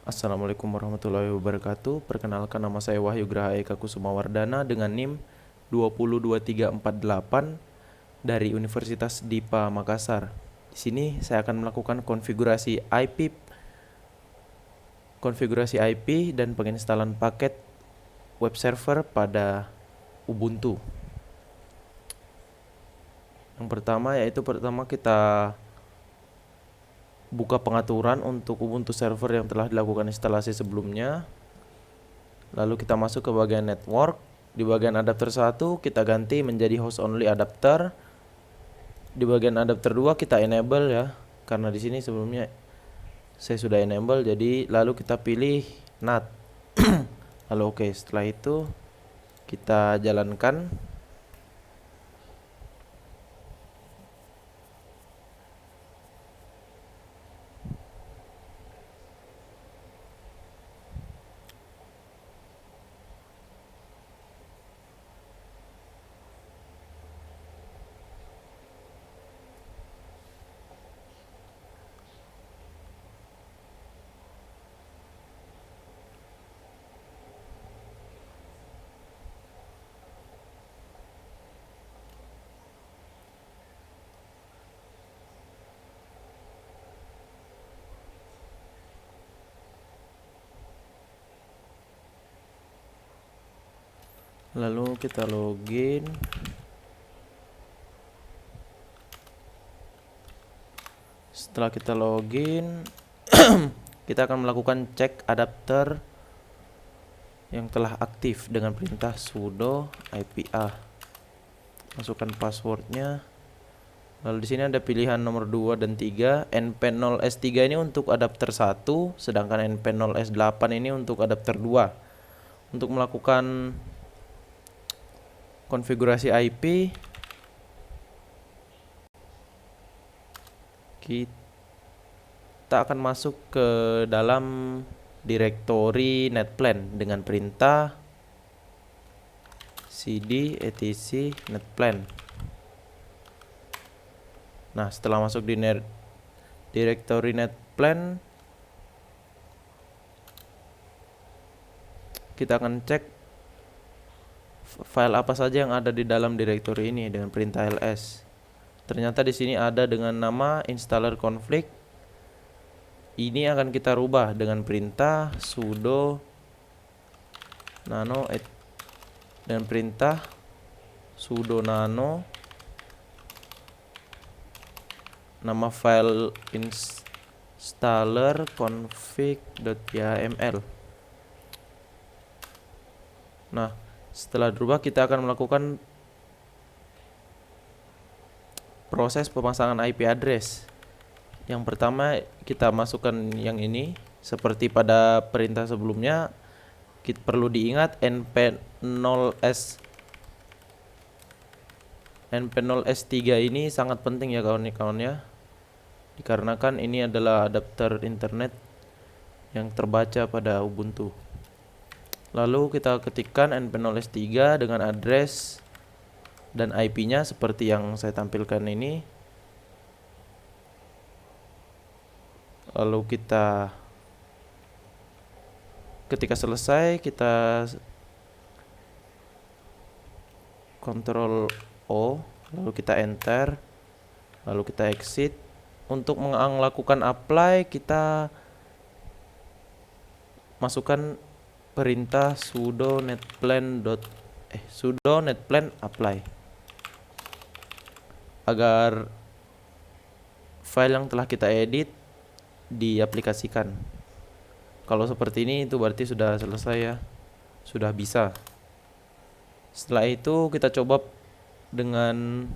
Assalamualaikum warahmatullahi wabarakatuh. Perkenalkan, nama saya Wahyu Graha Eka Kusumawardana dengan NIM 202348 dari Universitas Dipa Makassar. Di sini saya akan melakukan konfigurasi IP dan penginstalan paket web server pada Ubuntu. Yang pertama kita buka pengaturan untuk Ubuntu server yang telah dilakukan instalasi sebelumnya. Lalu kita masuk ke bagian network. Di bagian adapter 1 kita ganti menjadi host only adapter. Di bagian adapter 2 kita enable ya, karena di sini sebelumnya saya sudah enable, jadi lalu kita pilih NAT. Lalu oke, setelah itu kita jalankan. Lalu kita login. Setelah kita login, kita akan melakukan cek adapter yang telah aktif dengan perintah sudo ipa. Masukkan passwordnya. Lalu di sini ada pilihan nomor 2 dan 3. NP0S3 ini untuk adapter 1, sedangkan NP0S8 ini untuk adapter 2. Untuk melakukan konfigurasi IP, kita akan masuk ke dalam direktori netplan dengan perintah cd etc netplan. Nah, setelah masuk di direktori netplan, kita akan cek file apa saja yang ada di dalam direktori ini dengan perintah ls. Ternyata di sini ada dengan nama installer config. Ini akan kita rubah dengan perintah sudo nano dan perintah sudo nano nama file installer config.yml. Nah, setelah dirubah kita akan melakukan proses pemasangan IP address. Yang pertama kita masukkan yang ini seperti pada perintah sebelumnya. Kita perlu diingat NP0S3 ini sangat penting ya kawan-kawan ya, dikarenakan ini adalah adapter internet yang terbaca pada Ubuntu. Lalu kita ketikkan NP0S3 dengan address dan IP-nya seperti yang saya tampilkan ini. Lalu ketika selesai kita Ctrl O, lalu kita enter, lalu kita exit. Untuk melakukan apply, kita masukkan perintah sudo netplan apply agar file yang telah kita edit diaplikasikan. Kalau seperti ini itu berarti sudah selesai ya, sudah bisa. Setelah itu kita coba dengan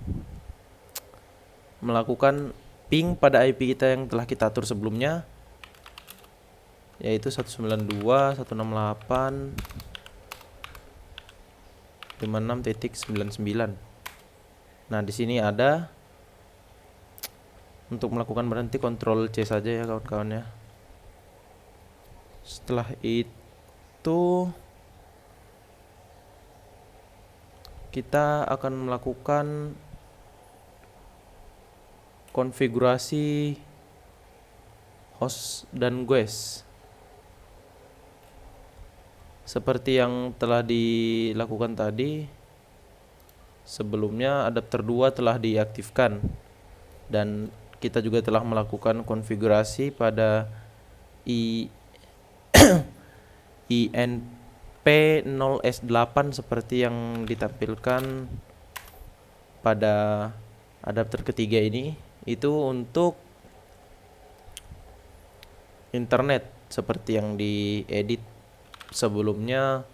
melakukan ping pada IP kita yang telah kita atur sebelumnya, yaitu 192.168.56.99. Nah, di sini ada. Untuk melakukan berhenti Ctrl C saja ya kawan-kawan ya. Setelah itu kita akan melakukan konfigurasi host dan guest. Seperti yang telah dilakukan tadi, sebelumnya adapter 2 telah diaktifkan dan kita juga telah melakukan konfigurasi pada INP0S8 seperti yang ditampilkan pada adapter ketiga ini. Itu untuk internet seperti yang diedit sebelumnya,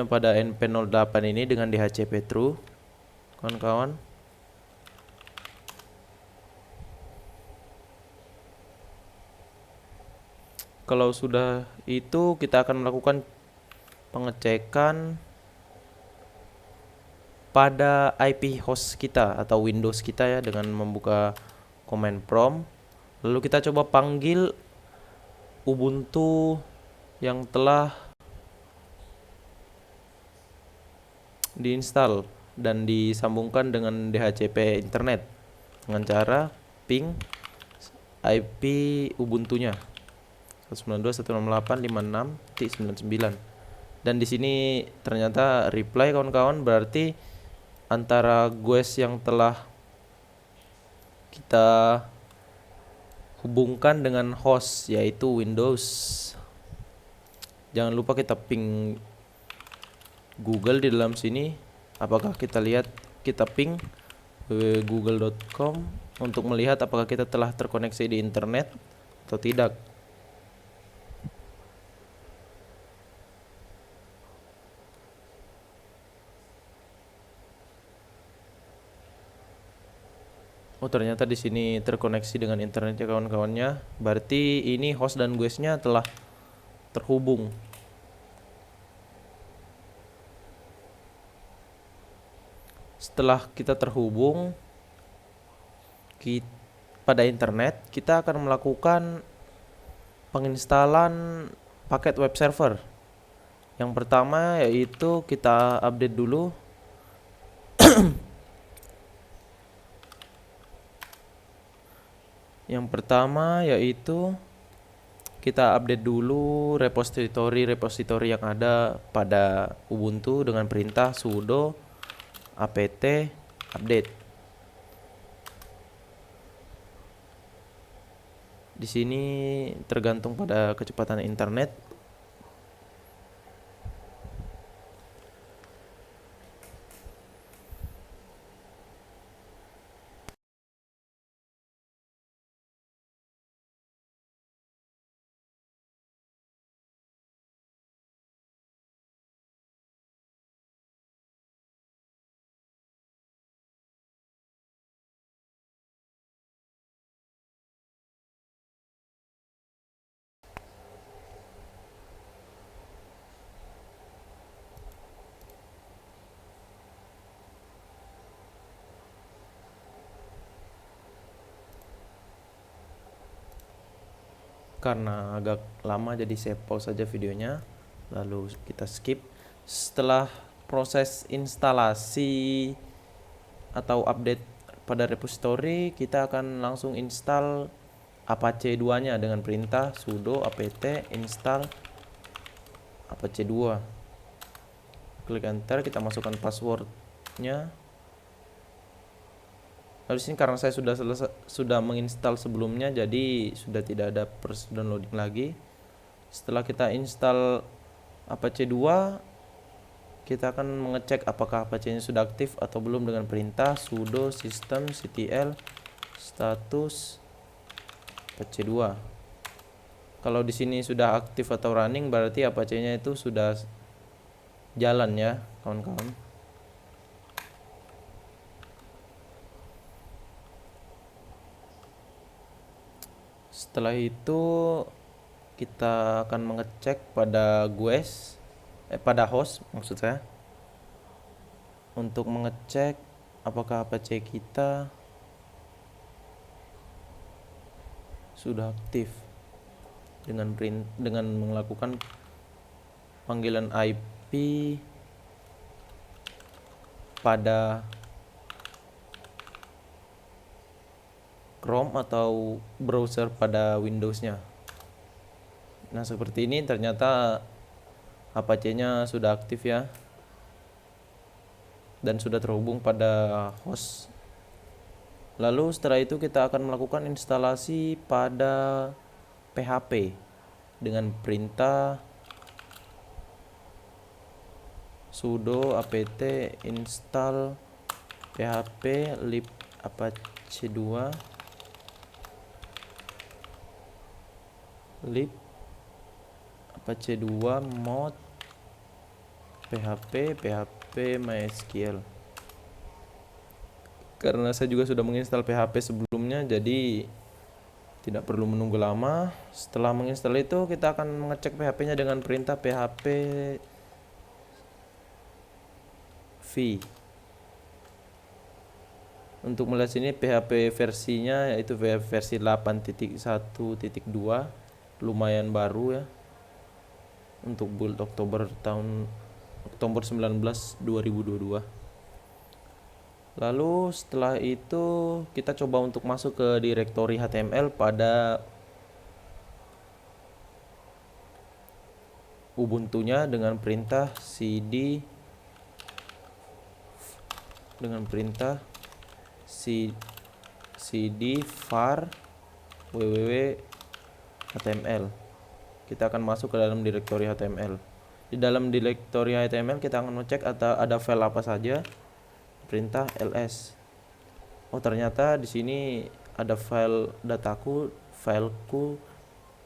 pada NP08 ini dengan DHCP true, kawan-kawan. Kalau sudah itu, kita akan melakukan pengecekan pada IP host kita atau Windows kita ya, dengan membuka command prompt. Lalu kita coba panggil Ubuntu yang telah diinstal dan disambungkan dengan DHCP internet dengan cara ping IP Ubuntunya 192.168.56.99. Dan di sini ternyata reply, kawan-kawan, berarti antara GUES yang telah kita hubungkan dengan host yaitu Windows. Jangan lupa kita ping Google di dalam sini. Apakah kita lihat, kita ping google.com untuk melihat apakah kita telah terkoneksi di internet atau tidak. Oh, ternyata di sini terkoneksi dengan internet ya, kawan-kawannya. Berarti ini host dan GUES-nya telah terhubung. Setelah kita terhubung pada internet, kita akan melakukan penginstalan paket web server. Yang pertama yaitu kita update dulu kita update dulu repository yang ada pada Ubuntu dengan perintah sudo apt update. Di sini tergantung pada kecepatan internet. Karena agak lama jadi saya pause saja videonya, lalu kita skip. Setelah proses instalasi atau update pada repository, kita akan langsung install Apache 2 nya dengan perintah sudo apt install Apache 2. Klik enter, kita masukkan passwordnya. Lalu sini karena saya sudah menginstal sebelumnya, jadi sudah tidak ada proses downloading lagi. Setelah kita install Apache 2, kita akan mengecek apakah Apache-nya sudah aktif atau belum dengan perintah sudo systemctl status Apache 2. Kalau di sini sudah aktif atau running, berarti Apache-nya itu sudah jalan ya, kawan-kawan. Setelah itu kita akan mengecek pada GUES, pada host maksud saya, untuk mengecek apakah Apache kita sudah aktif dengan melakukan panggilan IP pada Chrome atau browser pada Windows-nya. Nah, seperti ini ternyata Apache-nya sudah aktif ya, dan sudah terhubung pada host. Lalu setelah itu kita akan melakukan instalasi pada PHP dengan perintah sudo apt install php lib apache 2 lib apache 2 mod php mysql. Karena saya juga sudah menginstal PHP sebelumnya, jadi tidak perlu menunggu lama. Setelah menginstal itu, kita akan mengecek PHP-nya dengan perintah php v. Untuk melihat sini PHP versinya yaitu versi 8.1.2, lumayan baru ya. Untuk build Oktober 19 2022. Lalu setelah itu kita coba untuk masuk ke direktori HTML pada Ubuntu-nya dengan perintah cd var www html. Kita akan masuk ke dalam direktori HTML. Di dalam direktori HTML kita akan mengecek ada file apa saja. Perintah ls. Oh, ternyata di sini ada file dataku, fileku,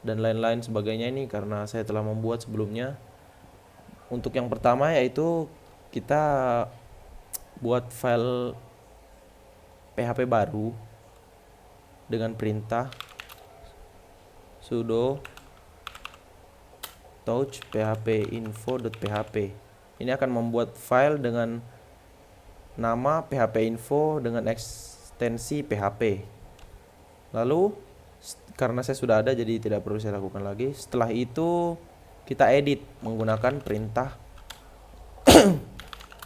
dan lain-lain sebagainya ini karena saya telah membuat sebelumnya. Untuk yang pertama yaitu kita buat file PHP baru dengan perintah sudo touch php info.php. Ini akan membuat file dengan nama php info dengan ekstensi php. Lalu karena saya sudah ada jadi tidak perlu saya lakukan lagi. Setelah itu kita edit menggunakan perintah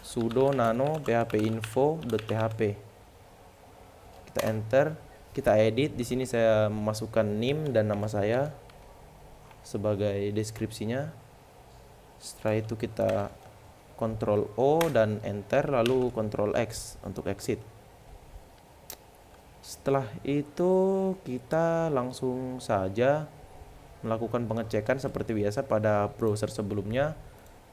sudo nano php info.php. Kita enter, kita edit. Di sini saya memasukkan nim dan nama saya sebagai deskripsinya. Setelah itu kita Ctrl O dan enter, lalu Ctrl X untuk exit. Setelah itu kita langsung saja melakukan pengecekan seperti biasa pada browser sebelumnya.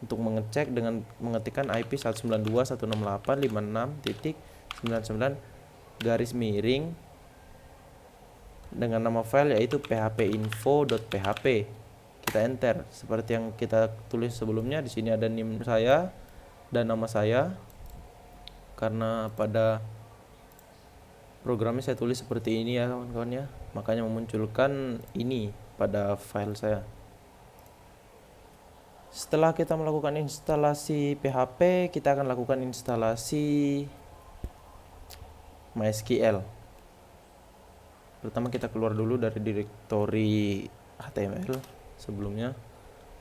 Untuk mengecek dengan mengetikkan IP 192.168.56.99 garis miring dengan nama file yaitu phpinfo.php. Kita enter seperti yang kita tulis sebelumnya. Di sini ada nim saya dan nama saya. Karena pada programnya saya tulis seperti ini ya kawan-kawan ya, makanya memunculkan ini pada file saya. Setelah kita melakukan instalasi PHP, kita akan lakukan instalasi MySQL. Pertama kita keluar dulu dari direktori HTML sebelumnya,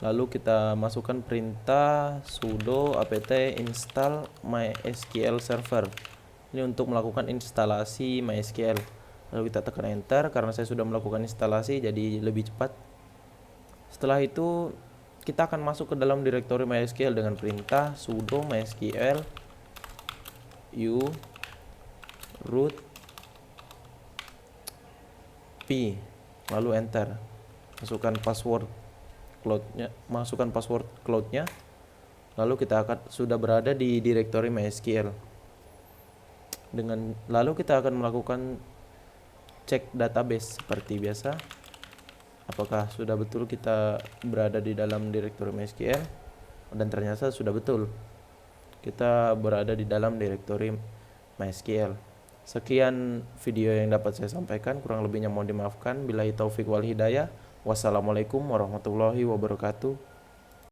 lalu kita masukkan perintah sudo apt install mysql server. Ini untuk melakukan instalasi MySQL. Lalu kita tekan enter karena saya sudah melakukan instalasi jadi lebih cepat. Setelah itu kita akan masuk ke dalam direktori MySQL dengan perintah sudo mysql u root p, lalu enter. Masukkan password cloud-nya, lalu kita akan sudah berada di direktori MySQL. Lalu kita akan melakukan cek database seperti biasa. Apakah sudah betul kita berada di dalam direktori MySQL? Dan ternyata sudah betul. Kita berada di dalam direktori MySQL. Sekian video yang dapat saya sampaikan, kurang lebihnya mohon dimaafkan. Billahi taufik wal hidayah. Wassalamualaikum warahmatullahi wabarakatuh.